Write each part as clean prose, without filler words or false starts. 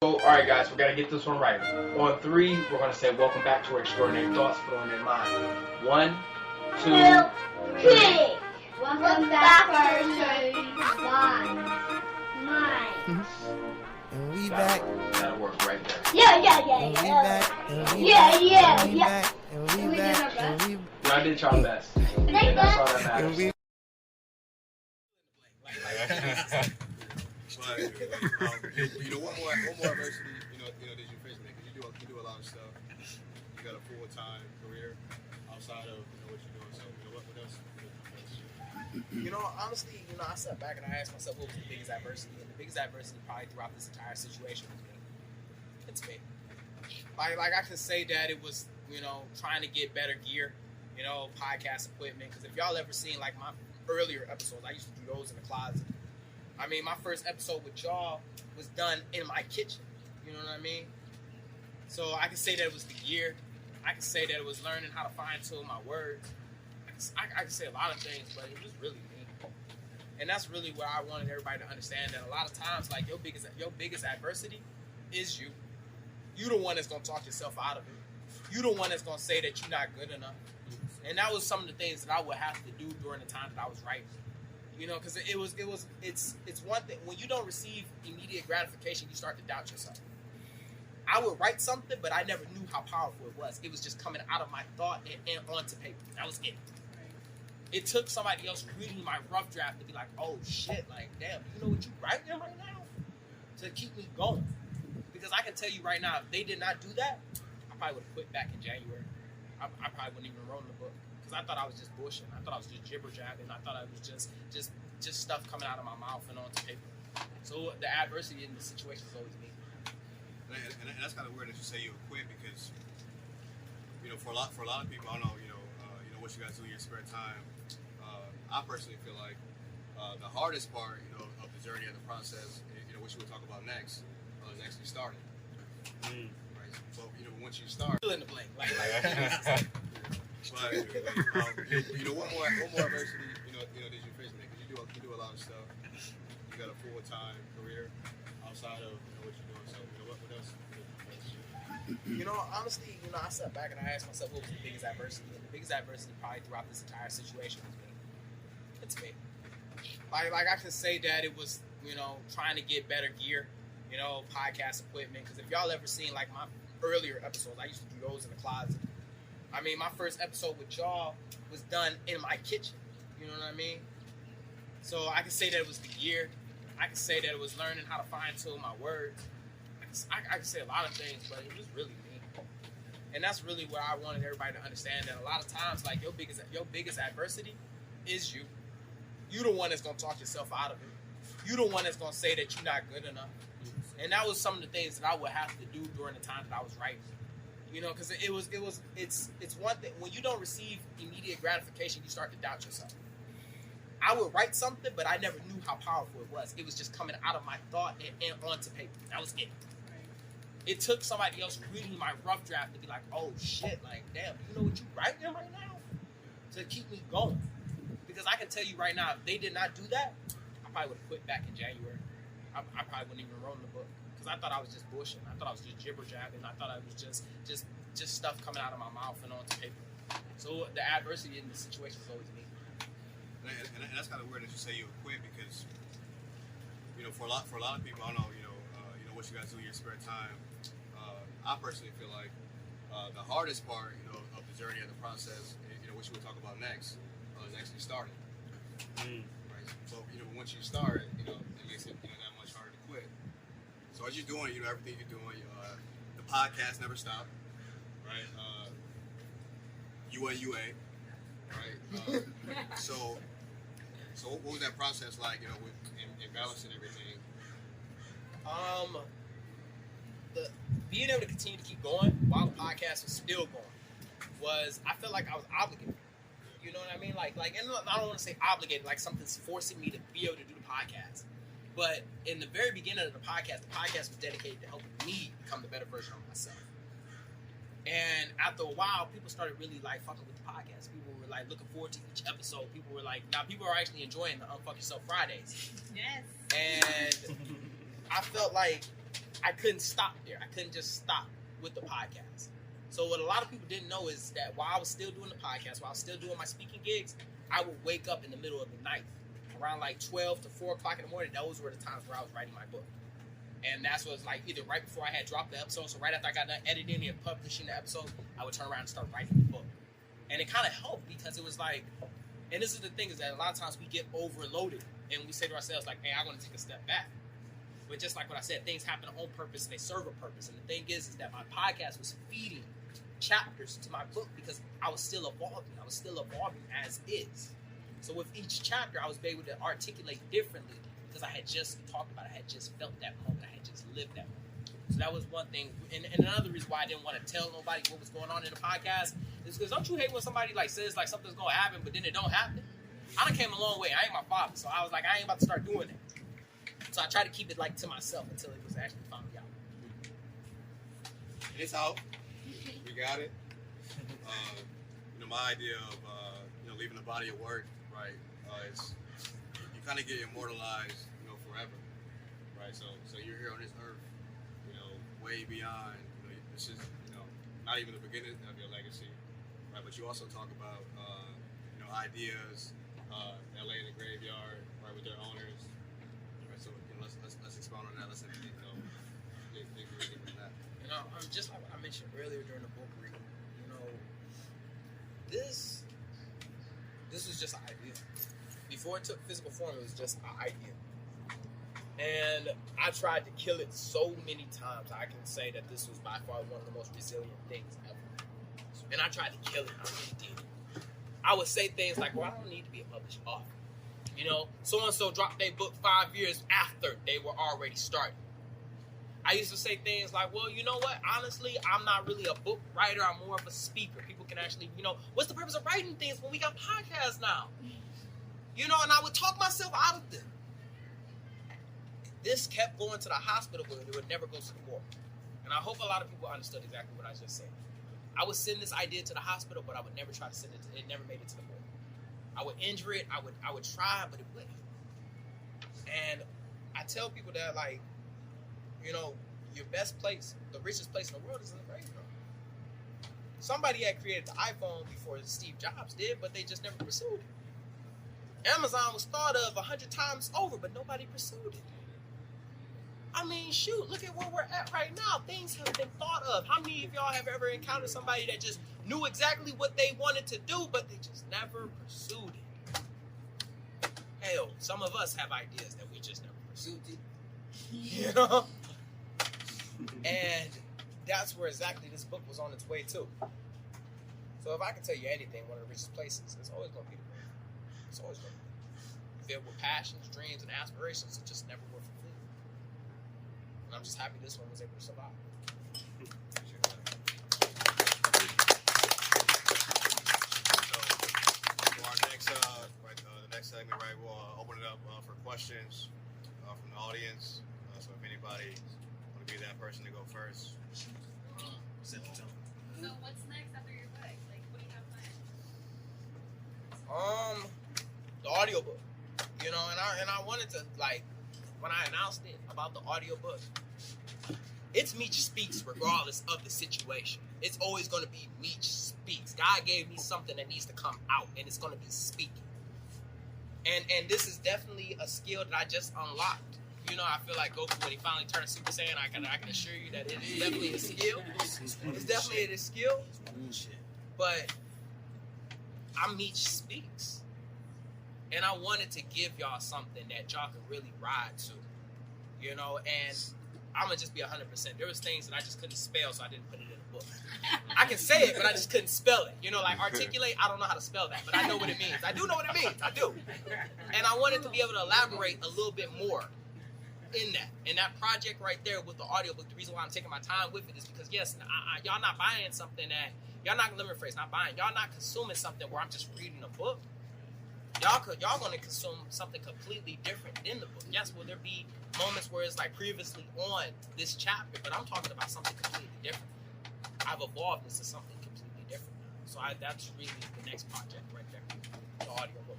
So, alright guys, we gotta get this one right. On three, we're gonna say welcome back to Extraordinary Thoughts Flowing in Mind. 1, 2, 3. Welcome back to our show. Mine. And we back. That'll work right there. Yeah. And we back. And we Yeah. back. And we back. And we Y'all did y'all best. Thank And that's all that and matters. we But one more adversity, that you face, man, because you do a lot of stuff. You got a full-time career outside of what you're doing. So what else? Honestly, I sat back and I asked myself what was the biggest adversity, and the biggest adversity probably throughout this entire situation was me. It's me. Like I can say that it was, trying to get better gear, podcast equipment. Because if y'all ever seen like my earlier episodes, I used to do those in the closet. I mean, my first episode with y'all was done in my kitchen. You know what I mean? So I can say that it was the gear. I can say that it was learning how to fine-tune my words. I can say a lot of things, but it was really me. And that's really what I wanted everybody to understand, that a lot of times, like, your biggest adversity is you. You the one that's going to talk yourself out of it. You the one that's going to say that you're not good enough. And that was some of the things that I would have to do during the time that I was writing. Because it's one thing when you don't receive immediate gratification, you start to doubt yourself. I would write something, but I never knew how powerful it was. It was just coming out of my thought and onto paper. That was it. It took somebody else reading my rough draft to be like, "Oh shit! Like, damn, you know what you writing right now?" To keep me going. Because I can tell you right now, if they did not do that, I probably would have quit back in January. I probably wouldn't even wrote the book. I thought I was just bullshitting. I thought I was just jibber jabbing. I thought I was just stuff coming out of my mouth and onto paper. So the adversity in the situation is always me. And that's kind of weird that you say you would quit because, for a lot of people, I don't know, what you guys do in your spare time. I personally feel like the hardest part, of the journey and the process, what you would talk about next, is actually starting. Right. So once you start, Fill in the blank. Like But one more adversity, that you face, man, because you do a lot of stuff. You got a full-time career outside of what you're doing. So what else? Honestly, I sat back and I asked myself what was the biggest adversity, and the biggest adversity probably throughout this entire situation was me. It's me. Like I can say that it was, trying to get better gear, podcast equipment. Because if y'all ever seen like my earlier episodes, I used to do those in the closet. I mean, my first episode with y'all was done in my kitchen. You know what I mean? So I can say that it was the gear. I can say that it was learning how to fine-tune my words. I can say a lot of things, but it was really me. And that's really what I wanted everybody to understand, that a lot of times, like, your biggest adversity is you. You the one that's going to talk yourself out of it. You the one that's going to say that you're not good enough. And that was some of the things that I would have to do during the time that I was writing. Because it's one thing when you don't receive immediate gratification, you start to doubt yourself. I would write something, but I never knew how powerful it was. It was just coming out of my thought and onto paper. That was it. It took somebody else reading my rough draft to be like, "Oh shit! Like, damn, you know what you writing right now?" To keep me going. Because I can tell you right now, if they did not do that, I probably would have quit back in January. I probably wouldn't even wrote the book. Because I thought I was just bullshitting. I thought I was just jibber jabbing. I thought I was just stuff coming out of my mouth and onto paper. So the adversity in the situation is always me. And that's kind of weird that you say you would quit because, for a lot of people, I don't know, what you guys do in your spare time. I personally feel like the hardest part, of the journey and the process, what you would talk about next, is actually starting. Right. So once you start, it makes it that much harder to quit. So as you're doing, everything you're doing, the podcast never stopped, right? UA, right? So what was that process like, with in balancing everything? Being able to continue to keep going while the podcast was still going I felt like I was obligated. You know what I mean? Like, and I don't want to say obligated, like something's forcing me to be able to do the podcast. But in the very beginning of the podcast was dedicated to helping me become the better version of myself. And after a while, people started really like fucking with the podcast. People were like looking forward to each episode. People were like, now people are actually enjoying the Unfuck Yourself Fridays. Yes. And I felt like I couldn't stop there. I couldn't just stop with the podcast. So what a lot of people didn't know is that while I was still doing the podcast, while I was still doing my speaking gigs, I would wake up in the middle of the night, around like 12 to 4 o'clock in the morning. Those were the times where I was writing my book. And that's what it was like, either right before I had dropped the episode, so right after I got done editing and publishing the episode, I would turn around and start writing the book. And it kind of helped because it was like, and this is the thing, is that a lot of times we get overloaded and we say to ourselves like, hey, I want to take a step back. But just like what I said, things happen on purpose and they serve a purpose. And the thing is that my podcast was feeding chapters to my book because I was still evolving. I was still evolving as is. So with each chapter, I was able to articulate differently because I had just talked about it. I had just felt that moment. I had just lived that moment. So that was one thing. And another reason why I didn't want to tell nobody what was going on in the podcast is because don't you hate when somebody like says like something's going to happen, but then it don't happen? I done came a long way. I ain't my father. So I was like, I ain't about to start doing that. So I tried to keep it like to myself until it was actually found out. It's out. We got it. My idea of leaving the body of work, right? Is you kind of get immortalized, forever, right? So you're here on this earth, way beyond. This is not even the beginning of your legacy, right? But you also talk about ideas that lay in the graveyard, right, with their owners. Right? So let's expound on that. Let's dig deeper in that. Just like I mentioned earlier during the book reading, this was just an idea. Before it took physical form, it was just an idea. And I tried to kill it so many times. I can say that this was by far one of the most resilient things ever. And I tried to kill it. I really did. I would say things like, well, I don't need to be a published author. So-and-so dropped their book 5 years after they were already started. I used to say things like, well, you know what? Honestly, I'm not really a book writer. I'm more of a speaker. People can actually, what's the purpose of writing things when we got podcasts now? And I would talk myself out of them. This kept going to the hospital, but it would never go to the morgue. And I hope a lot of people understood exactly what I just said. I would send this idea to the hospital, but I would never try to send it. It never made it to the morgue. I would injure it. I would try, but it wouldn't. And I tell people that, like, your best place, the richest place in the world is in the graveyard. Somebody had created the iPhone before Steve Jobs did, but they just never pursued it. Amazon was thought of 100 times over, but nobody pursued it. I mean, shoot, look at where we're at right now. Things have been thought of. How many of y'all have ever encountered somebody that just knew exactly what they wanted to do, but they just never pursued it? Hell, some of us have ideas that we just never pursued it. And that's where exactly this book was on its way to. So if I can tell you anything, one of the richest places, it's always going to be the world. It's always going to be filled with passions, dreams, and aspirations that just never were fulfilled. And I'm just happy this one was able to survive. So for our next, the next segment, right, we'll open it up for questions from the audience. So if anybody want to be that person to go first, set the tone. So what's next after your book? Like, what do you have planned? The audiobook. And I wanted to, like, when I announced it about the audiobook, it's Meech Speaks regardless of the situation. It's always going to be Meech Speaks. God gave me something that needs to come out, and it's going to be speaking. And this is definitely a skill that I just unlocked. I feel like Goku when he finally turned Super Saiyan. I can assure you that it is definitely a skill. It's definitely a skill. But I'm Meech Speaks. And I wanted to give y'all something that y'all could really ride to. And I'm going to just be 100%. There was things that I just couldn't spell, so I didn't put it in the book. I can say it, but I just couldn't spell it. Like articulate, I don't know how to spell that, but I know what it means. I do know what it means. I do. And I wanted to be able to elaborate a little bit more in that project right there with the audiobook. The reason why I'm taking my time with it is because, yes, y'all not buying something that, y'all not, let me rephrase, not buying, y'all not consuming something where I'm just reading a book. Y'all going to consume something completely different than the book. Yes, will there be moments where it's like previously on this chapter, but I'm talking about something completely different. I've evolved into something completely different now. So that's really the next project right there, the audiobook.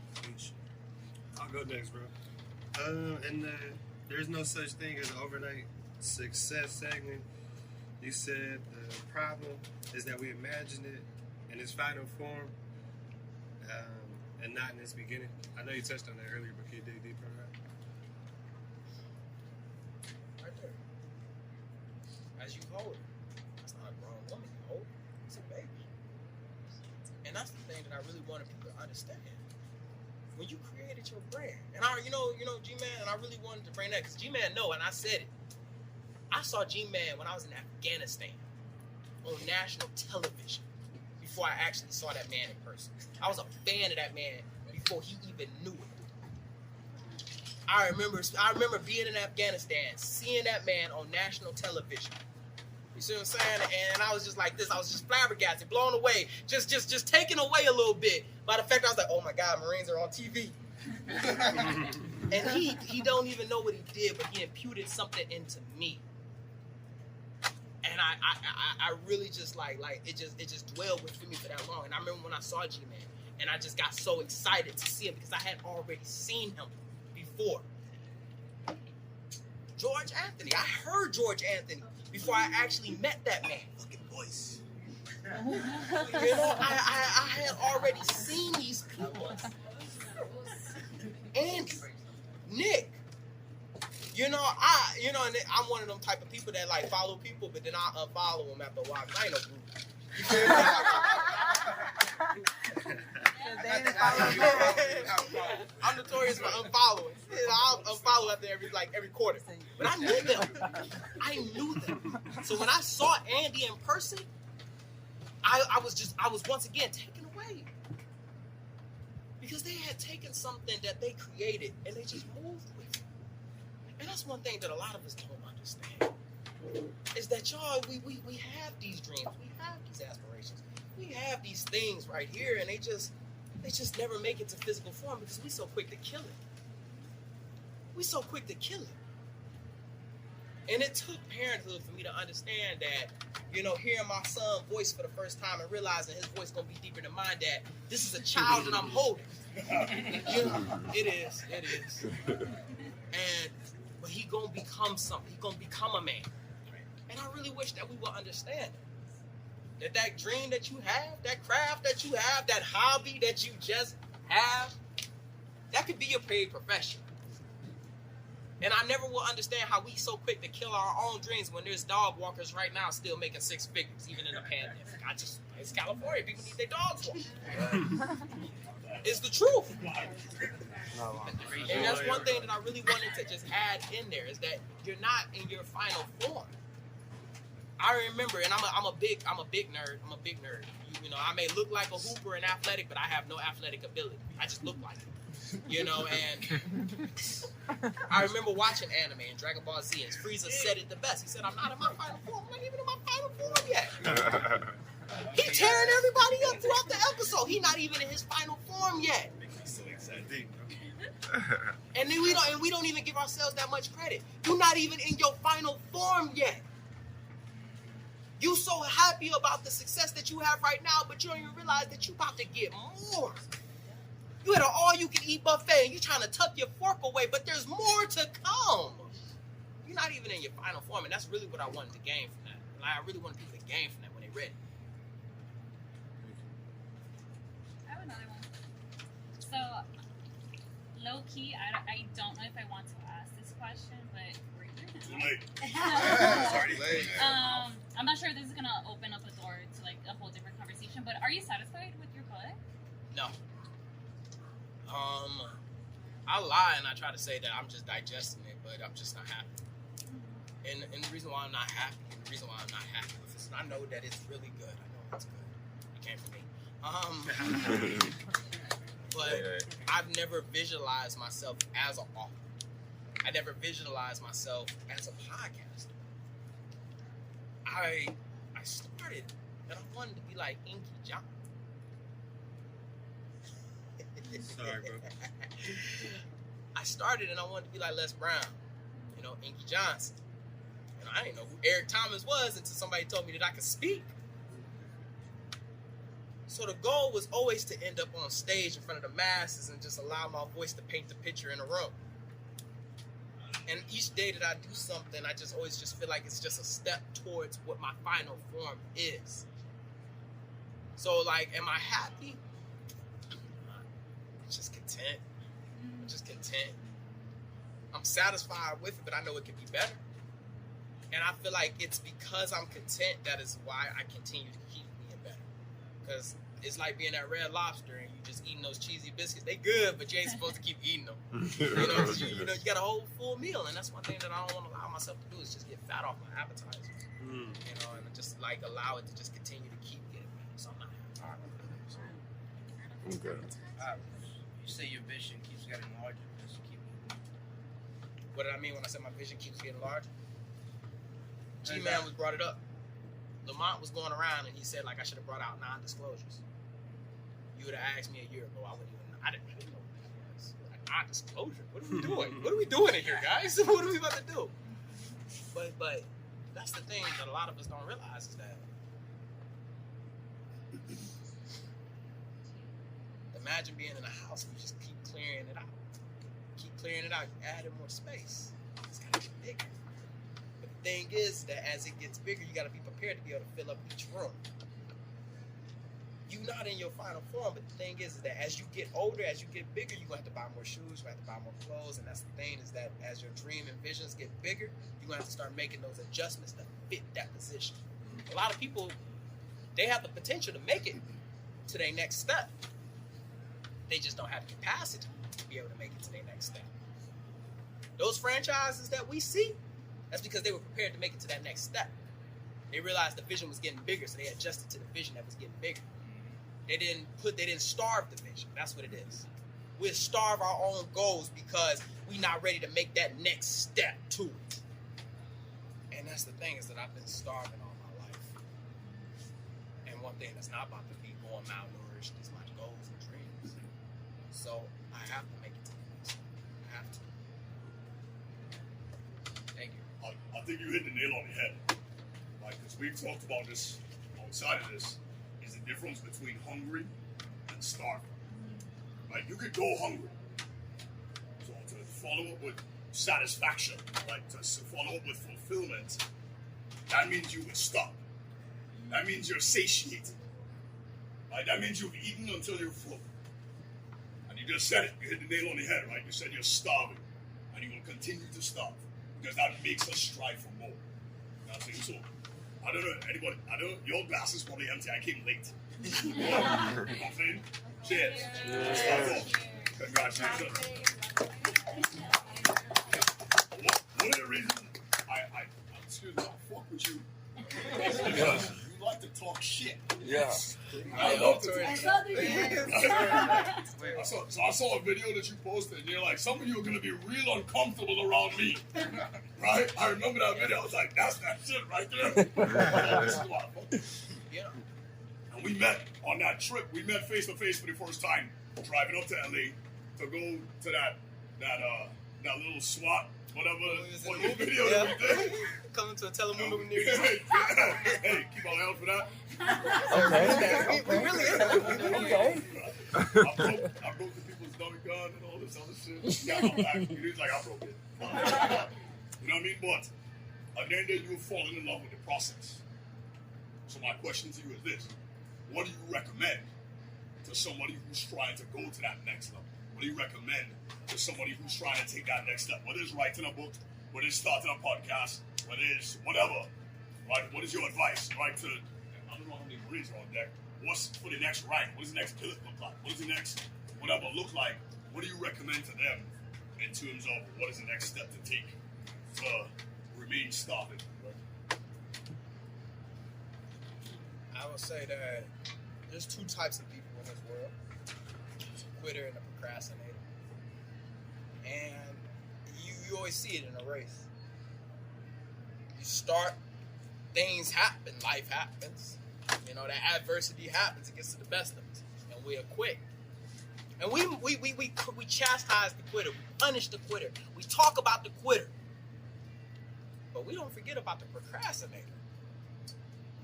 I'll go next, bro. There's no such thing as an overnight success segment, you said the problem is that we imagine it in its final form and not in its beginning. I know you touched on that earlier, but can you dig deeper on that? Right there. As you hold it. It's not a grown woman you hold. It's a baby. And that's the thing that I really wanted people to understand. When you created your brand, and you know, G-Man, and I really wanted to bring that because G-Man know, and I said it. I saw G-Man when I was in Afghanistan on national television before I actually saw that man in person. I was a fan of that man before he even knew it. I remember being in Afghanistan, seeing that man on national television. You see what I'm saying? And I was just like this. I was just flabbergasted, blown away, just taken away a little bit by the fact I was like, oh my God, Marines are on TV. And he don't even know what he did, but he imputed something into me. And I really just like it just dwelled with me for that long. And I remember when I saw G-Man, and I just got so excited to see him because I had already seen him before. George Anthony. I heard George Anthony before I actually met that man. Fucking voice. You know, I had already seen these people. And Nick. And I'm one of them type of people that like follow people, but then I unfollow them after a while. I ain't no group. You feel me? I'm notorious for unfollowing. I'll unfollow after every quarter. But I knew them. So when I saw Andy in person, I was once again taken away. Because they had taken something that they created and they just moved with it. And that's one thing that a lot of us don't understand. Is that y'all, we have these dreams, we have these aspirations, we have these things right here, and they just never make it to physical form because we so quick to kill it. We so quick to kill it. And it took parenthood for me to understand that, hearing my son's voice for the first time and realizing his voice gonna be deeper than mine, that this is a child that I'm holding. It is. But he gonna become something. He gonna become a man. And I really wish that we would understand that dream that you have, that craft that you have, that hobby that you just have, that could be your paid profession. And I never will understand how we so quick to kill our own dreams when there's dog walkers right now still making six figures, even in the pandemic. It's California. People need their dogs walked. It's the truth. And that's one thing that I really wanted to just add in there is that you're not in your final form. I remember, and I'm a big nerd. I may look like a hooper and athletic, but I have no athletic ability. I just look like it. And I remember watching anime and Dragon Ball Z, and Frieza said it the best. He said, I'm not in my final form. I'm not even in my final form yet. He tearing everybody up throughout the episode. He not even in his final form yet. So exciting. And then we don't even give ourselves that much credit. You're not even in your final form yet. You so happy about the success that you have right now, but you don't even realize that you about to get more. You had an all-you-can-eat buffet, and you're trying to tuck your fork away, but there's more to come. You're not even in your final form, and that's really what I wanted to gain from that. Like, I really wanted people to gain from that when they read it. I have another one. So, low-key, I don't know if I want to ask this question, but we're here now. Too late. It's already late. I'm not sure if this is going to open up a door to, like, a whole different conversation, but are you satisfied with your book? No. I lie and I try to say that I'm just digesting it, but I'm just not happy. And the reason why I'm not happy, with this, and I know that it's really good. I know it's good. It came from me. But I've never visualized myself as an author. I never visualized myself as a podcaster. I started and I wanted to be like Inky John. Sorry, bro. I started and I wanted to be like Les Brown, Inky Johnson. And I didn't know who Eric Thomas was until somebody told me that I could speak. So the goal was always to end up on stage in front of the masses and just allow my voice to paint the picture in a room. And each day that I do something, I just always just feel like it's just a step towards what my final form is. So, like, am I happy? I'm just content. I'm just content. I'm satisfied with it, but I know it could be better. And I feel like it's because I'm content that is why I continue to keep being better. Because it's like being at Red Lobster and you just eating those cheesy biscuits. They good, but you ain't supposed to keep eating them. You got a whole full meal, and that's one thing that I don't want to allow myself to do is just get fat off my appetizers. You know, and just like allow it to just continue to keep getting better. So I'm not happy. Okay. You say your vision keeps getting larger. Just keep. What did I mean when I said my vision keeps getting larger? G-Man was brought it up. Lamont was going around and he said like I should have brought out non-disclosures. You would have asked me a year ago, I didn't know what that was. Like, non-disclosure? What are we doing? What are we doing in here, guys? What are we about to do? But that's the thing that a lot of us don't realize is that imagine being in a house and you just keep clearing it out. Keep clearing it out, adding more space. It's gotta get bigger. But the thing is that as it gets bigger, you gotta be prepared to be able to fill up each room. You're not in your final form, but the thing is that as you get older, as you get bigger, you're gonna have to buy more shoes, you're gonna have to buy more clothes, and that's the thing is that as your dream and visions get bigger, you're gonna have to start making those adjustments to fit that position. A lot of people, they have the potential to make it to their next step. They just don't have the capacity to be able to make it to their next step. Those franchises that we see, that's because they were prepared to make it to that next step. They realized the vision was getting bigger, so they adjusted to the vision that was getting bigger. They didn't starve the vision. That's what it is. We starve our own goals because we're not ready to make that next step to it. And that's the thing is that I've been starving all my life. And one thing that's not about to be going malnourished is my goals and dreams. So I have to make it to the next step. I have to. Thank you. I think you hit the nail on the head. Like, because we've talked about this outside of this, is the difference between hungry and starving. Like, you could go hungry. So to follow up with satisfaction, like to follow up with fulfillment, that means you would stop. That means you're satiated. Like, that means you've eaten until you're full. And you just said it. You hit the nail on the head, right? You said you're starving. And you will continue to starve. Because that makes us strive for more. You know what I'm saying? So, I don't know, anybody, your glass is probably empty. I came late. You know what I'm saying? Cheers. Cheers. Congratulations. One of the reasons excuse me, I fuck with you is because you like to talk shit. Yeah. I love to talk shit. I saw a video that you posted, and you're like, some of you are going to be real uncomfortable around me. Right? I remember that video. I was like, that's that shit right there. This is why I fuck with you. Yeah. And we met on that trip. We met face to face for the first time, driving up to LA to go to that little SWAT, whatever video that we did. Coming to a telemovie near you. Hey, keep on out for that. Okay. We really is. Okay. I broke the people's dummy gun and all this other shit. Got my back. He's like, I broke it. You know what I mean? But at the end of the day, you're falling in love with the process. So my question to you is this. What do you recommend to somebody who's trying to go to that next level? What do you recommend to somebody who's trying to take that next step? Whether it's writing a book, whether it's starting a podcast, whether it's whatever, right? What is your advice, right? I don't know how many Marines are on deck. What's for the next rank? What does the next billet look like? What does the next whatever look like? What do you recommend to them in terms of what is the next step to take to remain starving? Right? I would say that there's two types of people in this world. There's a quitter and a procrastinator. And you always see it in a race. You start, things happen, life happens. You know, that adversity happens, it gets to the best of us. And we'll quit. And we chastise the quitter, we punish the quitter, we talk about the quitter. But we don't forget about the procrastinator.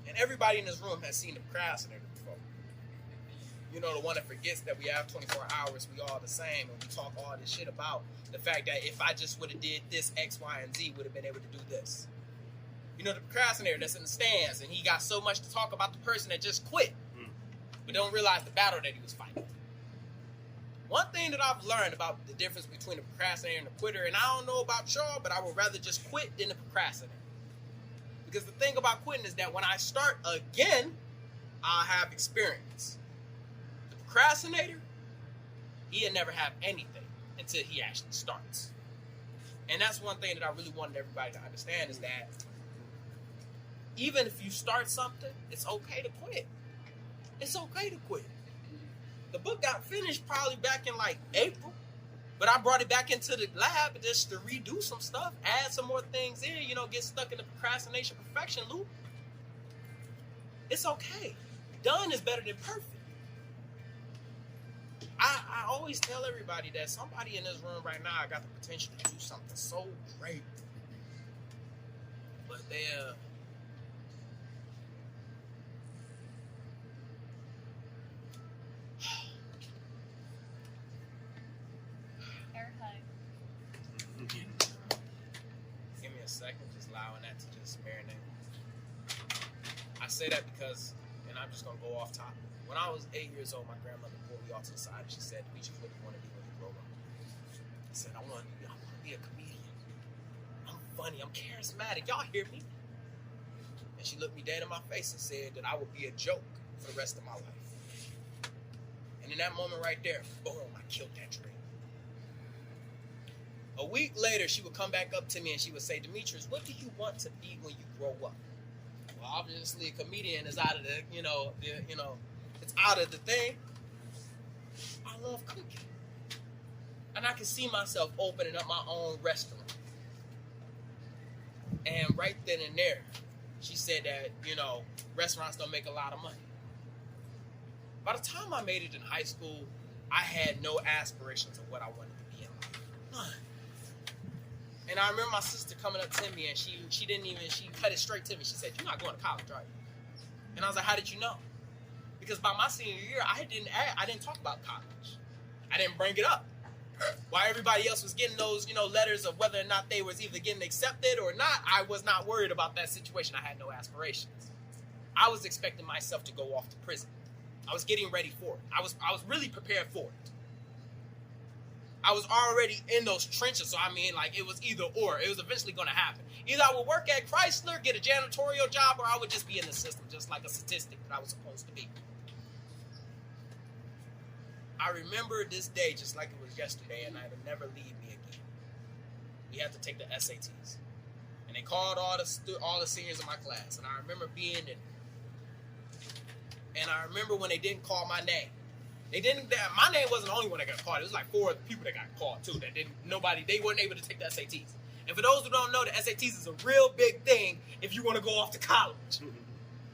And everybody in this room has seen the procrastinator before. you know, the one that forgets that we have 24 hours, we all the same, and we talk all this shit about the fact that if I just would have did this, X, Y, and Z would have been able to do this. You know, the procrastinator that's in the stands, and he got so much to talk about the person that just quit, but don't realize the battle that he was fighting. One thing that I've learned about the difference between a procrastinator and a quitter, and I don't know about y'all, but I would rather just quit than to procrastinate. Because the thing about quitting is that when I start again, I'll have experience. The procrastinator, he'll never have anything until he actually starts. And that's one thing that I really wanted everybody to understand is that even if you start something, it's okay to quit. It's okay to quit. The book got finished probably back in like April, but I brought it back into the lab just to redo some stuff, add some more things in, you know, get stuck in the procrastination perfection loop. It's okay. Done is better than perfect. I always tell everybody that somebody in this room right now got the potential to do something so great, but they're give me a second, just allowing that to just marinate. I say that because, and I'm just gonna go off top. When I was 8 years old, my grandmother pulled me off to the side and she said, "Meech, what do you want to be when you grow up?" I said, I want to be a comedian. I'm funny, I'm charismatic. Y'all hear me? And she looked me dead in my face and said that I would be a joke for the rest of my life. And in that moment right there, boom, I killed that dream. A week later, she would come back up to me and she would say, "Demetrius, what do you want to be when you grow up?" Well, obviously, a comedian is out of the, it's out of the thing. I love cooking. And I can see myself opening up my own restaurant. And right then and there, she said that, restaurants don't make a lot of money. By the time I made it in high school, I had no aspirations of what I wanted to be in life. None. And I remember my sister coming up to me and she cut it straight to me. She said, "You're not going to college, right?" And I was like, "How did you know?" Because by my senior year, I didn't talk about college. I didn't bring it up. While everybody else was getting those, letters of whether or not they was either getting accepted or not, I was not worried about that situation. I had no aspirations. I was expecting myself to go off to prison. I was getting ready for it. I was really prepared for it. I was already in those trenches, so it was either or. It was eventually going to happen. Either I would work at Chrysler, get a janitorial job, or I would just be in the system, just like a statistic that I was supposed to be. I remember this day just like it was yesterday, and it'll never leave me again. We had to take the SATs, and they called all the seniors in my class, and I remember being in. And I remember when they didn't call my name. My name wasn't the only one that got called. It was like 4 other people that got called too. They weren't able to take the SATs. And for those who don't know, the SATs is a real big thing if you want to go off to college.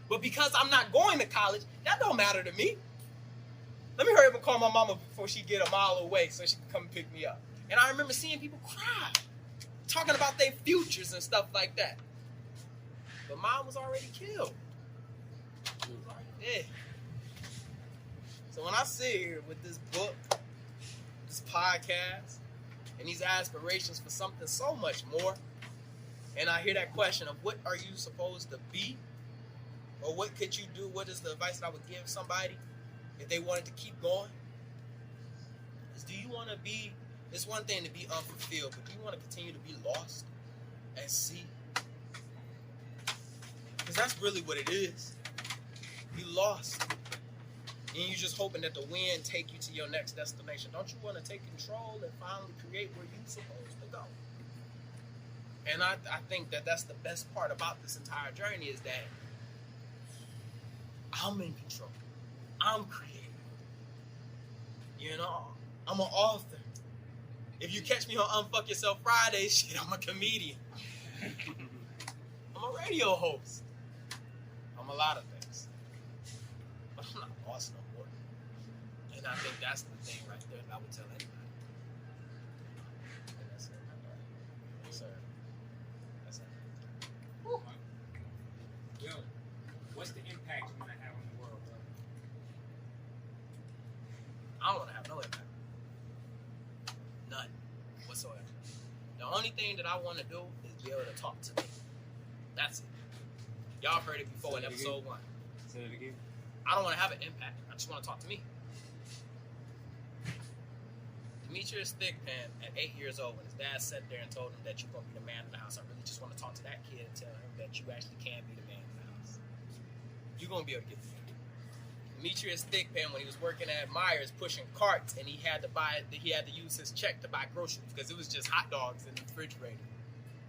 But because I'm not going to college, that don't matter to me. Let me hurry up and call my mama before she get a mile away so she can come and pick me up. And I remember seeing people cry, talking about their futures and stuff like that. But mine was already killed. She was already dead. So when I sit here with this book, this podcast, and these aspirations for something so much more, and I hear that question of what are you supposed to be? Or what could you do? What is the advice that I would give somebody if they wanted to keep going? Is do you want to be, it's one thing to be unfulfilled, but do you want to continue to be lost at sea? Because that's really what it is. Be lost. And you're just hoping that the wind take you to your next destination. Don't you want to take control and finally create where you're supposed to go? And I think that that's the best part about this entire journey is that I'm in control. I'm creative. I'm an author. If you catch me on Unfuck Yourself Friday, shit, I'm a comedian. I'm a radio host. I'm a lot of things. But I'm not boss no more. And I think that's the thing right there that I would tell anybody. And that's it. Yes, sir. That's it. Well, what's the impact you want to have on the world, bro? I don't want to have no impact. None whatsoever. The only thing that I want to do is be able to talk to me. That's it. Y'all heard it before in episode 1. Say it again. I don't want to have an impact. I just want to talk to me. Demetrius Thigpen, at 8 years old, when his dad sat there and told him that you're going to be the man in the house, I really just want to talk to that kid and tell him that you actually can be the man in the house. You're going to be able to get there. Demetrius Thigpen, when he was working at Myers pushing carts, and he had to use his check to buy groceries because it was just hot dogs in the refrigerator.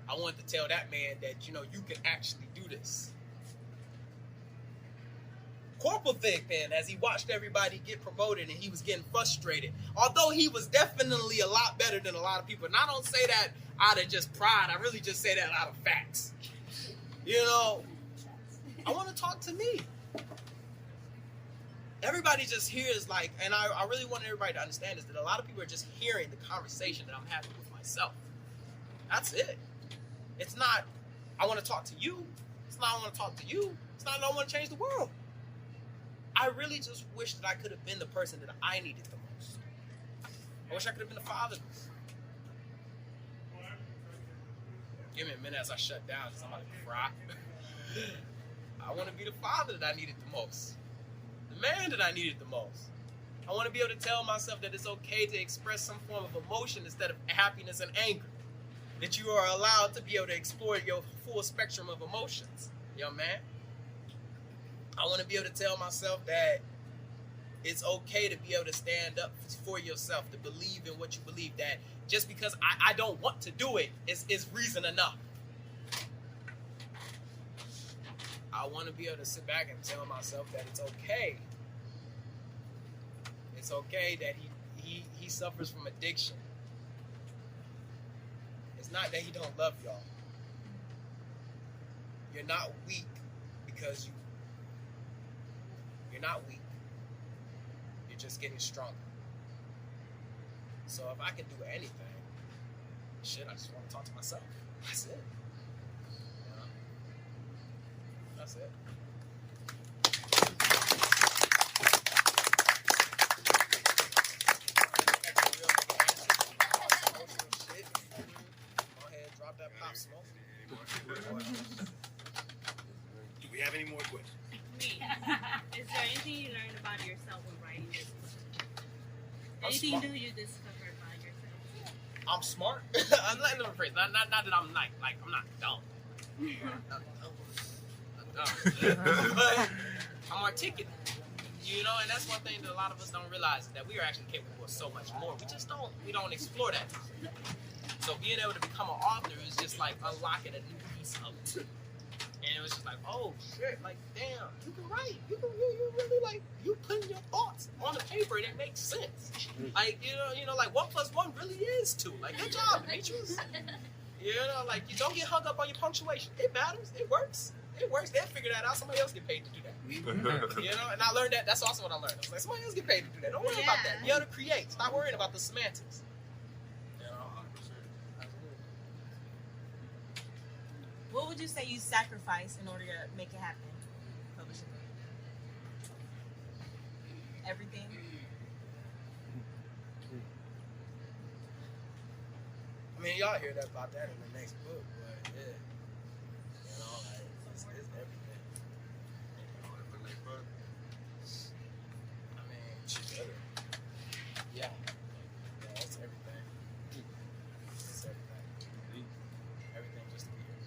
I wanted to tell that man that, you can actually do this. Corporal Thigpen, as he watched everybody get promoted and he was getting frustrated, although he was definitely a lot better than a lot of people. And I don't say that out of just pride. I really just say that out of facts. I want to talk to me. Everybody just hears and I really want everybody to understand is that a lot of people are just hearing the conversation that I'm having with myself. That's it. It's not, I want to talk to you. It's not, I want to talk to you. It's not, I don't want to change the world. I really just wish that I could have been the person that I needed the most. I wish I could have been the father. Give me a minute as I shut down because I'm about to cry. I want to be the father that I needed the most. The man that I needed the most. I want to be able to tell myself that it's okay to express some form of emotion instead of happiness and anger. That you are allowed to be able to explore your full spectrum of emotions, young man. I want to be able to tell myself that it's okay to be able to stand up for yourself, to believe in what you believe, that just because I don't want to do it is reason enough. I want to be able to sit back and tell myself that it's okay. It's okay that he suffers from addiction. It's not that he don't love y'all. You're not weak because you're not weak. You're just getting stronger. So if I can do anything, I just want to talk to myself. That's it. That's it. Go ahead, drop that pop smoke. Do we have any more questions? Me. Is there anything you learned about yourself when writing this book? Anything new you discovered about yourself? I'm smart. I'm not afraid. Not that I'm I'm not dumb. But I'm articulate. And that's one thing that a lot of us don't realize is that we are actually capable of so much more. We don't explore that. So being able to become an author is just like unlocking a new piece of it. And it was just like, oh shit, damn, you can write. You really you putting your thoughts on the paper and it makes sense. 1 + 1 really is 2. Good job, Demetrius. You don't get hung up on your punctuation. It matters. It works. It works. They'll figure that out. Somebody else get paid to do that. And I learned that. That's also what I learned. I was somebody else get paid to do that. Don't worry about that. You got to create. Stop worrying about the semantics. 100%. What would you say you sacrificed in order to make it happen? Publishing everything. I mean, y'all hear about that in the next book, but yeah. It's everything. I mean, yeah, it's everything. It's everything. Everything just to be here.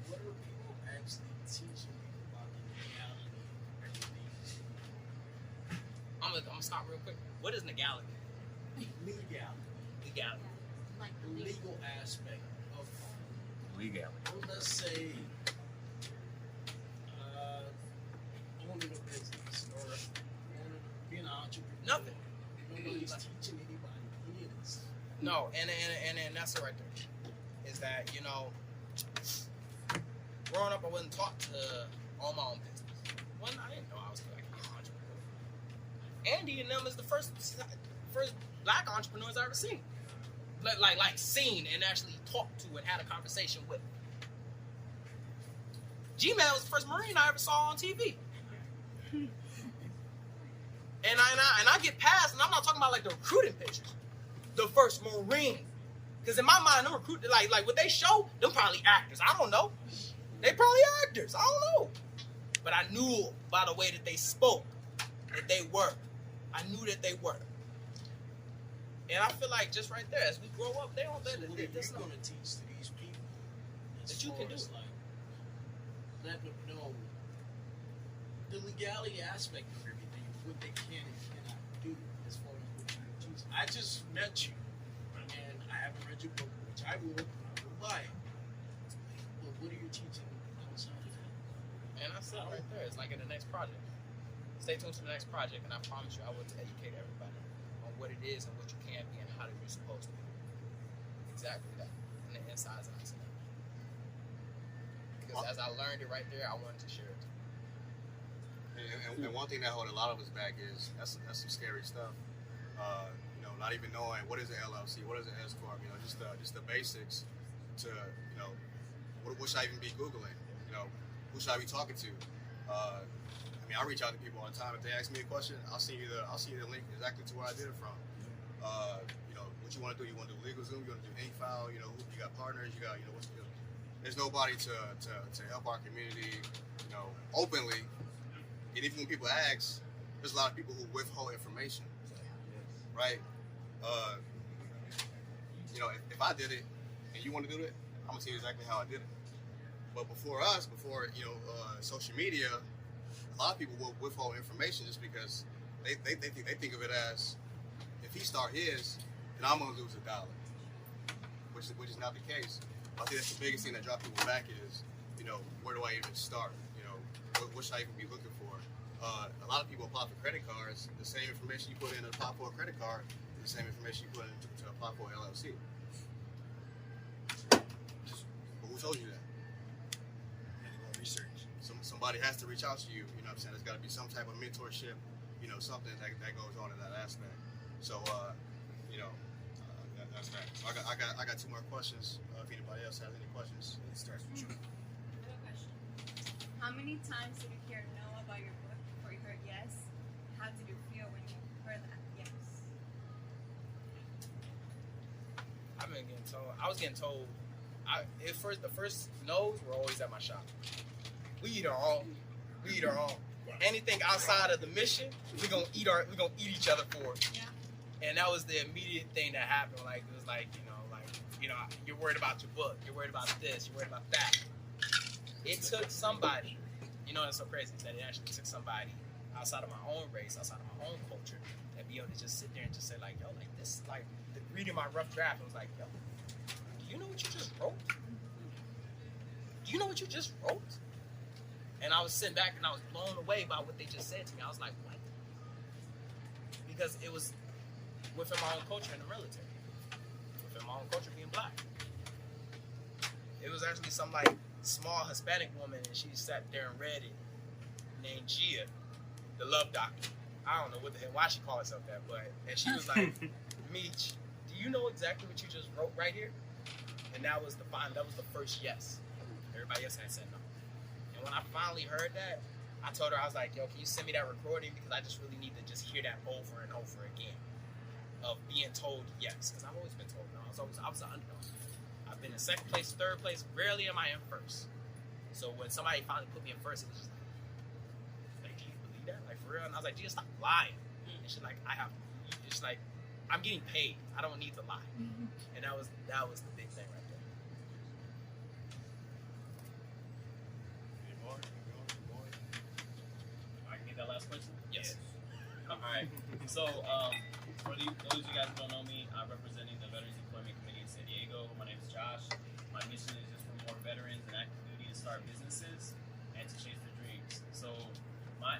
What are people actually teaching you about the legality of everything? I'm gonna stop real quick. What is legality? Legality. Like the legal aspect of Legality. let's say owning a business or being an entrepreneur. Nothing. Nobody's teaching anybody this. No, and that's it right there. Is that, growing up I wasn't taught to own my own business. I didn't know I was going to be an entrepreneur. Andy and them is the first black entrepreneurs I ever seen. Like seen and actually talked to and had a conversation with. G-Man was the first Marine I ever saw on TV. And I get past, and I'm not talking about like the recruiting pictures. The first Marine. Because in my mind, them recruit like what they show, them probably actors. I don't know. They probably actors. I don't know. But I knew by the way that they spoke that they were. I knew that they were. And I feel like just right there, as we grow up, they don't let so what are you going to teach to these people that you can do it. Like, let them know the legality aspect of everything, what they can and cannot do as far as what you're teaching. I just met you, and I haven't read your book, which I will buy it. But what are you teaching outside of that? And I said right there, it's like in the next project. Stay tuned to the next project, and I promise you I will educate everybody on what it is and what you can be and how you're supposed to be. Exactly that. And the insides and outsides. Because as I learned it right there, I wanted to share it. And one thing that holds a lot of us back is that's some scary stuff. You know, not even knowing what is an LLC, what is an S corp. You know, just the basics. To you know, what should I even be googling? You know, who should I be talking to? I mean, I reach out to people all the time. If they ask me a question, I'll send you the link exactly to where I did it from. You know, what you want to do? You want to do LegalZoom? You want to do ink file? You know, you got partners? You got what's good. There's nobody to help our community. You know, openly. And even when people ask, there's a lot of people who withhold information, right? You know, if I did it and you want to do it, I'm gonna tell you exactly how I did it. But before social media, a lot of people will withhold information just because they think of it as if he start his, then I'm gonna lose $1, which is not the case. I think that's the biggest thing that drops people back is, you know, where do I even start? You know, what should I even be looking for? A lot of people apply for credit cards. The same information you put in to apply for a credit card is the same information you put in to apply for an LLC. But who told you that? You have to go research. Somebody has to reach out to you. You know what I'm saying? There's got to be some type of mentorship. You know, something that goes on in that aspect. So, you know, that's that. So I got 2 more questions. If anybody else has any questions, it starts with you. I have a question. How many times did you hear no about your book before you heard yes? How did you feel when you heard that yes? I've been getting told. I was getting told. The first no's were always at my shop. We eat our own. Anything outside of the mission, we're gonna eat each other for it. Yeah. And that was the immediate thing that happened. Like it was like, you're worried about your book, you're worried about this, you're worried about that. It took somebody, it's so crazy that it actually took somebody outside of my own race, outside of my own culture, that be able to just sit there and just say like, yo, like this, like reading my rough draft, it was like, yo, do you know what you just wrote? Do you know what you just wrote? And I was sitting back and I was blown away by what they just said to me. I was like, what? Because it was within my own culture in the military. Within my own culture being black. It was actually some like small Hispanic woman and she sat there and read it named Gia, the love doctor. I don't know what the hell, why she called herself that, and she was like, Meech, do you know exactly what you just wrote right here? And that was the first yes. Everybody else had said no. And when I finally heard that, I told her, I was like, yo, can you send me that recording? Because I just really need to just hear that over and over again of being told yes. Because I've always been told no. I was an underdog. I've been in second place, third place. Rarely am I in first. So when somebody finally put me in first, it was just like, do you believe that? Like, for real? And I was like, just stop lying. And she's like, it's like, I'm getting paid. I don't need to lie. Mm-hmm. And that was the big thing right there. Any more? I can get that last question? Yes. All right. So, for those of you guys who don't know me, I'm representing the Veterans Employment Committee in San Diego. My name is Josh. My mission is just for more veterans in active duty to start businesses and to chase their dreams. So,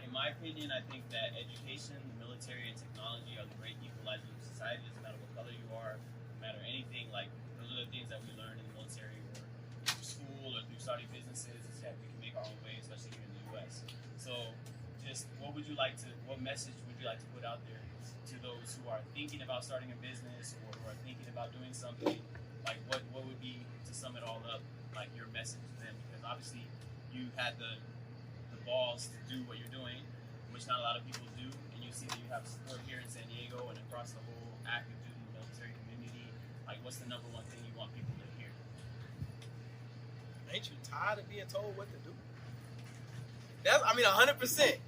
in my opinion, I think that education, the military, and technology are the great equalizers of society. It doesn't matter what color you are, no matter anything. Like, those are the things that we learn in the military or through school or through starting businesses is that we can make our own way, especially here in the U.S. So, just what message would you like to put out there to those who are thinking about starting a business or who are thinking about doing something? Like, what would be, to sum it all up, like your message to them? Because obviously you had the balls to do what you're doing, which not a lot of people do, and you you see that you have support here in San Diego and across the whole active duty military community, like what's the number one thing you want people to hear? Ain't you tired of being told what to do? That's, I mean, 100%.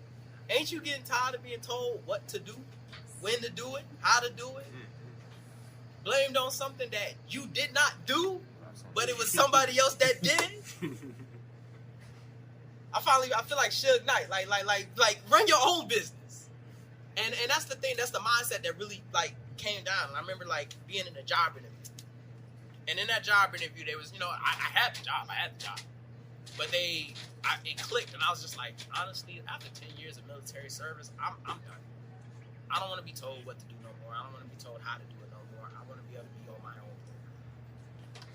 Ain't you getting tired of being told what to do, when to do it, how to do it? Blamed on something that you did not do, but it was somebody else that did it? I feel like Suge Knight, like run your own business. And that's the thing, that's the mindset that really like came down. And I remember like being in a job interview. And in that job interview, there was, I had the job. But it clicked, and I was just like, honestly, after 10 years of military service, I'm done. I don't want to be told what to do no more. I don't want to be told how to do it no more. I want to be able to be on my own.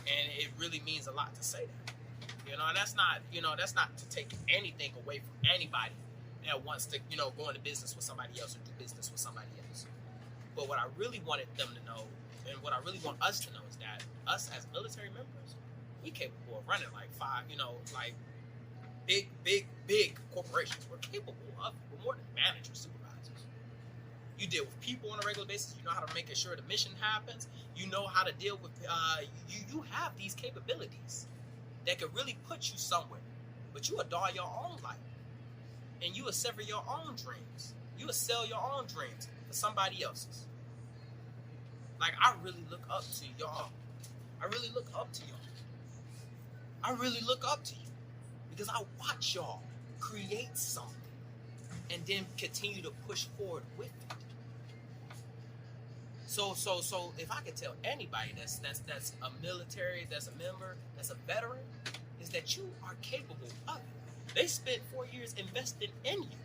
And it really means a lot to say that. And that's not to take anything away from anybody that wants to, go into business with somebody else or do business with somebody else. But what I really wanted them to know, and what I really want us to know, is that us as military members, we capable of running like big corporations. We're capable of it. We're more than managers, supervisors. You deal with people on a regular basis. You know how to make sure the mission happens. You know how to deal with, you have these capabilities that could really put you somewhere. But you adore your own life. And you will sever your own dreams. You will sell your own dreams for somebody else's. Like, I really look up to y'all. I really look up to y'all. I really look up to you. Because I watch y'all create something and then continue to push forward with it. So if I could tell anybody that's a military, that's a member, that's a veteran, is that you are capable of it. They spent 4 years investing in you.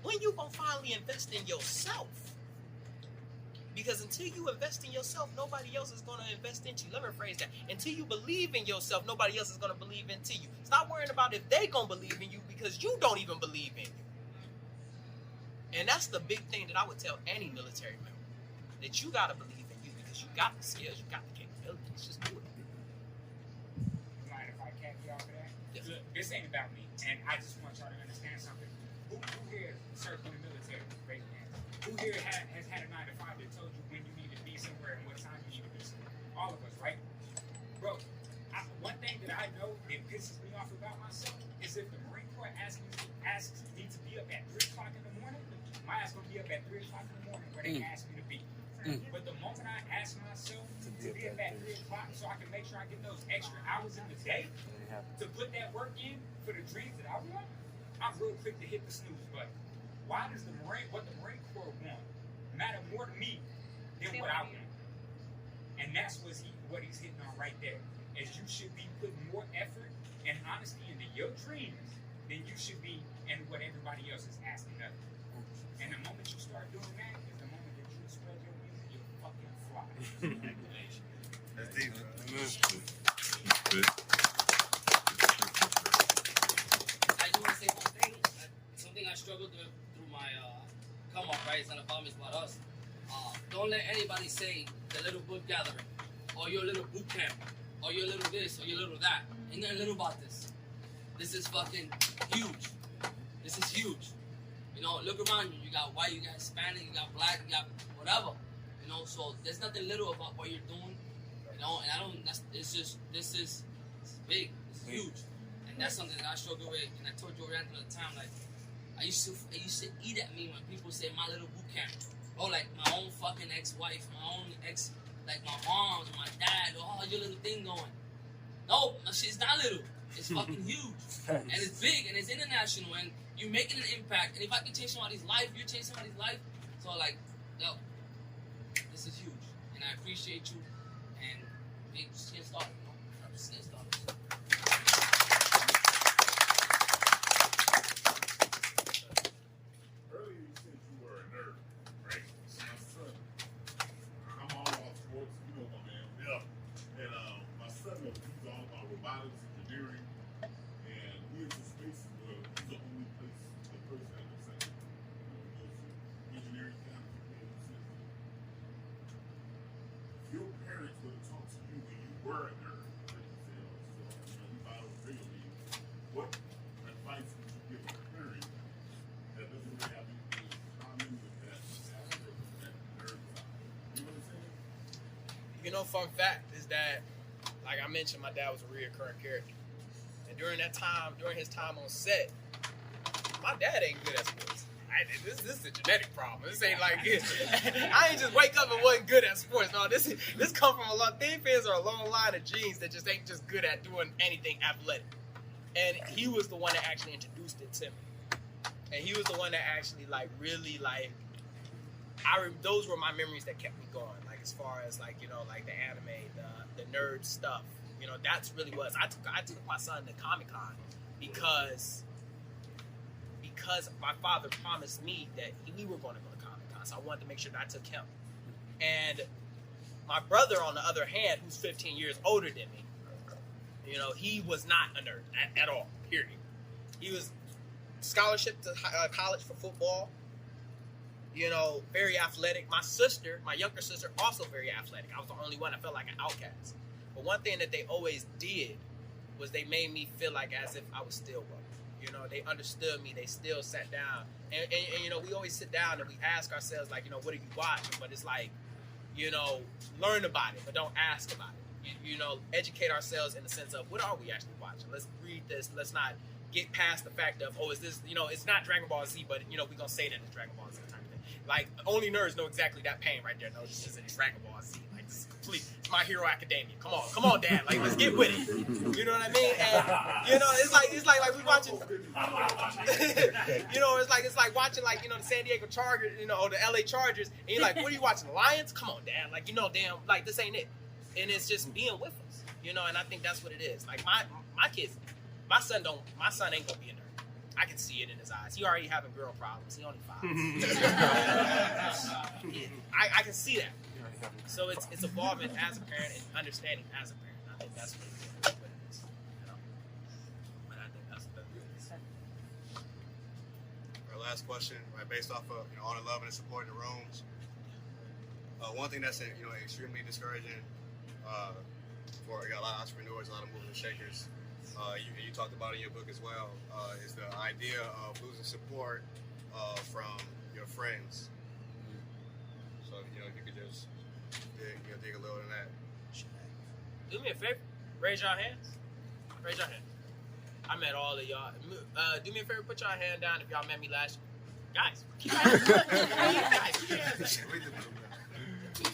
When you gonna finally invest in yourself? Because until you invest in yourself, nobody else is gonna invest into you. Let me rephrase that. Until you believe in yourself, nobody else is gonna believe into you. Stop worrying about if they gonna believe in you, because you don't even believe in you. And that's the big thing that I would tell any military member. That you gotta believe in you, because you got the skills, you got the capabilities. Just do it. Mind if I cap you off of that? Yes. Look, this ain't about me, and I just want y'all to understand something. Who here served in the military? Raise your hands. Who here has had a 9 to 5 that told you when you need to be somewhere and what time you need to be somewhere? All of us, right? Bro, one thing that I know that pisses me off about myself is if the Marine Corps asks me to be up at 3 o'clock in the morning, my ass gonna be up at 3 o'clock in the morning where they ask me to be. But the moment I ask myself to be up at 3 o'clock so I can make sure I get those extra hours in the day to put that work in for the dreams that I want, I'm real quick to hit the snooze button. Why does what the Marine Corps want matter more to me than what I want? And that's what he's hitting on right there. Is you should be putting more effort and honesty into your dreams than you should be in what everybody else is asking of you. And the moment you start doing that is the moment that you spread your wings and you fucking fly. That's deep, bro. I just want to say one thing. Something I struggled with through my come up, right? It's not about me, it's about us. Don't let anybody say the little book gathering, or your little boot camp, or your little this, or your little that. Ain't nothing little about this. This is fucking huge. This is huge. Look around you. You got white, you got Hispanic, you got black, you got whatever. So there's nothing little about what you're doing. And this is big. This is huge. And that's something that I struggle with. And I told you around at the time, like, I used to eat at me when people say my little boot camp. Oh, like my own fucking ex-wife, my own ex, like my mom, my dad, oh, your little thing going. No, my shit's not little. It's fucking huge. And it's big, and it's international, and you're making an impact. And if I can change somebody's life, you're changing somebody's life. So, like, yo, this is huge. And I appreciate you. And maybe just get started, Just get started. Earlier you said you were a nerd, right? My son, I'm all about sports, my man. Yeah. And my son, he's all about robotics, engineering, and he is a space where he's the only person at the center. He goes to engineering camp. If your parents would have talked to you when you were a nerd, like you said, You know, fun fact is that, like I mentioned, my dad was a reoccurring character. And during his time on set, my dad ain't good at sports. This is a genetic problem. This ain't like I ain't just wake up and wasn't good at sports. No, this come from a lot. Thin fins are a long line of genes that just ain't just good at doing anything athletic. And he was the one that actually introduced it to me. And he was the one that actually like really like those were my memories that kept me going. Like as far as like, you know, like the anime, the nerd stuff. You know, that's really was. I took my son to Comic-Con because my father promised me that we were going to go to Comic-Con, so I wanted to make sure that I took him. And my brother, on the other hand, who's 15 years older than me, you know, he was not a nerd at all, period. He was scholarship to college for football, you know, very athletic. My younger sister, also very athletic. I was the only one that felt like an outcast. But one thing that they always did was they made me feel like as if I was still welcome. You know, they understood me. They still sat down. And, you know, we always sit down and we ask ourselves, like, you know, what are you watching? But it's like, you know, learn about it, but don't ask about it. You know, educate ourselves in the sense of what are we actually watching? Let's read this. Let's not get past the fact of, oh, is this, you know, it's not Dragon Ball Z, but, you know, we're going to say that it's Dragon Ball Z type of thing. Like, only nerds know exactly that pain right there. No, this isn't Dragon Ball Z. Like, this is complete. It's My Hero Academia. Come on, Dad. Like, let's get with it. You know what I mean? And, you know, it's like we watching, you know, it's like watching, like, you know, the San Diego Chargers, you know, or the LA Chargers, and you're like, what are you watching, the Lions? Come on, Dad. Like, you know, damn, like, this ain't it. And it's just being with us, you know, and I think that's what it is. Like, my kids, my son ain't gonna be a nerd. I can see it in his eyes. He already having girl problems. He only 5. I can see that. So it's evolving as a parent and understanding as a parent. I think that's what it is. You know? But I think that's what it is. Our last question, right, based off of, you know, all the love and the support in the rooms. One thing that's, you know, extremely discouraging for, you know, a lot of entrepreneurs, a lot of movers and shakers. You talked about it in your book as well, is the idea of losing support from your friends. So, you know, if you could just dig a little in that. Do me a favor. Raise your hands. Raise your hand. I met all of y'all. Do me a favor. Put your hand down if y'all met me last year. Guys. Keep your hands up. Guys, keep your hands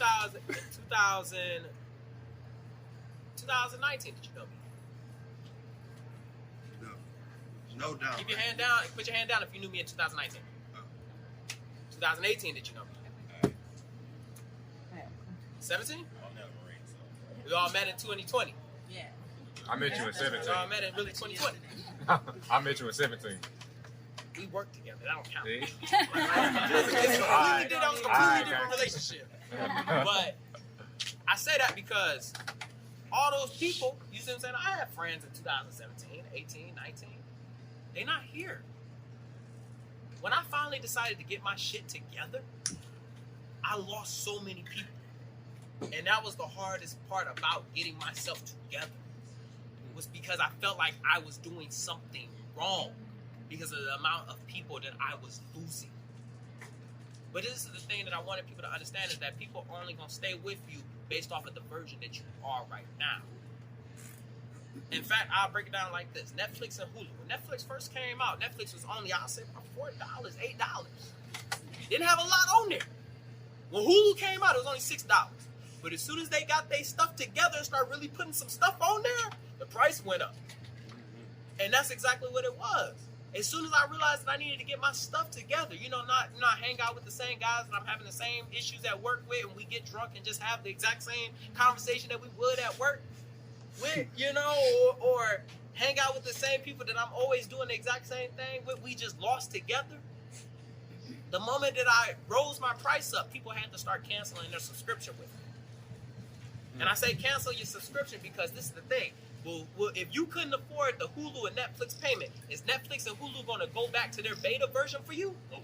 up. 2019, did you know me? No doubt. Keep your hand down. Put your hand down if you knew me in 2019. 2018, did you know me? 17? We all met in 2020. Yeah. I met you in 17. We all met in really 2020. I met you in 17. We worked together. That don't count. See? That was a completely different relationship. But I say that because all those people, you see what I'm saying? I had friends in 2017, 18, 19. They're not here. When I finally decided to get my shit together, I lost so many people. And that was the hardest part about getting myself together, was because I felt like I was doing something wrong because of the amount of people that I was losing. But this is the thing that I wanted people to understand, is that people are only going to stay with you based off of the version that you are right now. In fact, I'll break it down like this. Netflix and Hulu. When Netflix first came out, Netflix was only, I'll say, about $4, $8. Didn't have a lot on there. When Hulu came out, it was only $6. But as soon as they got their stuff together and started really putting some stuff on there, the price went up. And that's exactly what it was. As soon as I realized that I needed to get my stuff together, you know, not hang out with the same guys that I'm having the same issues at work with, and we get drunk and just have the exact same conversation that we would at work with, you know, or hang out with the same people that I'm always doing the exact same thing with. We just lost together. The moment that I rose my price up, people had to start canceling their subscription with me. And I say cancel your subscription because this is the thing. Well, if you couldn't afford the Hulu and Netflix payment, is Netflix and Hulu going to go back to their beta version for you? Nope.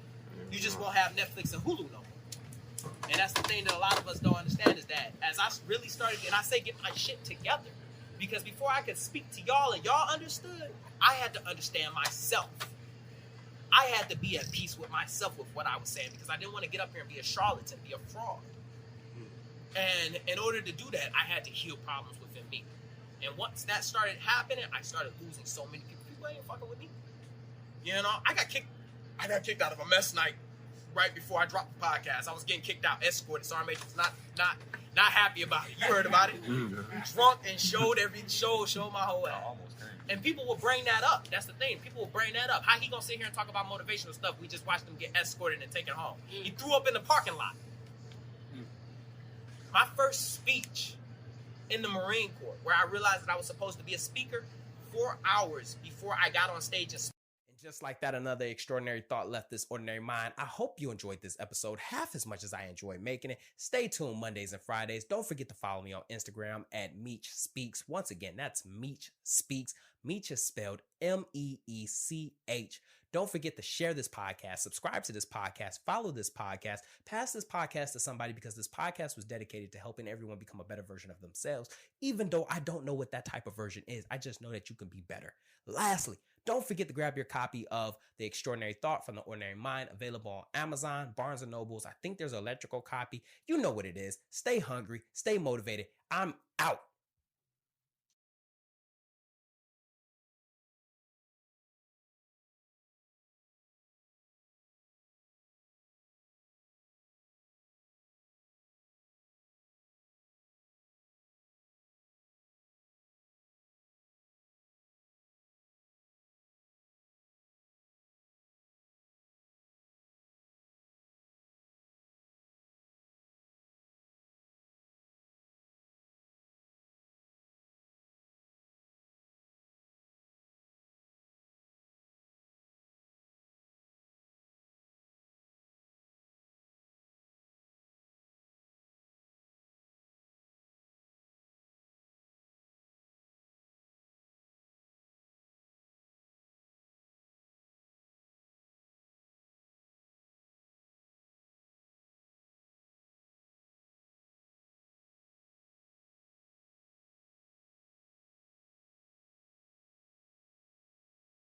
You just won't have Netflix and Hulu no more. And that's the thing that a lot of us don't understand, is that as I really started, and I say get my shit together, because before I could speak to y'all and y'all understood, I had to understand myself. I had to be at peace with myself with what I was saying, because I didn't want to get up here and be a charlatan, be a fraud. And in order to do that, I had to heal problems within me. And once that started happening, I started losing so many people. People ain't fucking with me. You know, I got kicked out of a mess night right before I dropped the podcast. I was getting kicked out, escorted. Sergeant Major was not happy about it. You heard about it. Drunk and showed my whole ass. And people will bring that up. That's the thing. People will bring that up. How he gonna sit here and talk about motivational stuff? We just watched him get escorted and taken home. He threw up in the parking lot. My first speech in the Marine Corps, where I realized that I was supposed to be a speaker, 4 hours before I got on stage and spoke. And just like that, another extraordinary thought left this ordinary mind. I hope you enjoyed this episode half as much as I enjoyed making it. Stay tuned Mondays and Fridays. Don't forget to follow me on Instagram at Meech Speaks. Once again, that's Meech Speaks. Meech is spelled Meech. Don't forget to share this podcast, subscribe to this podcast, follow this podcast, pass this podcast to somebody, because this podcast was dedicated to helping everyone become a better version of themselves. Even though I don't know what that type of version is, I just know that you can be better. Lastly, don't forget to grab your copy of The Extraordinary Thought from the Ordinary Mind, available on Amazon, Barnes & Nobles. I think there's an electrical copy. You know what it is. Stay hungry, stay motivated. I'm out.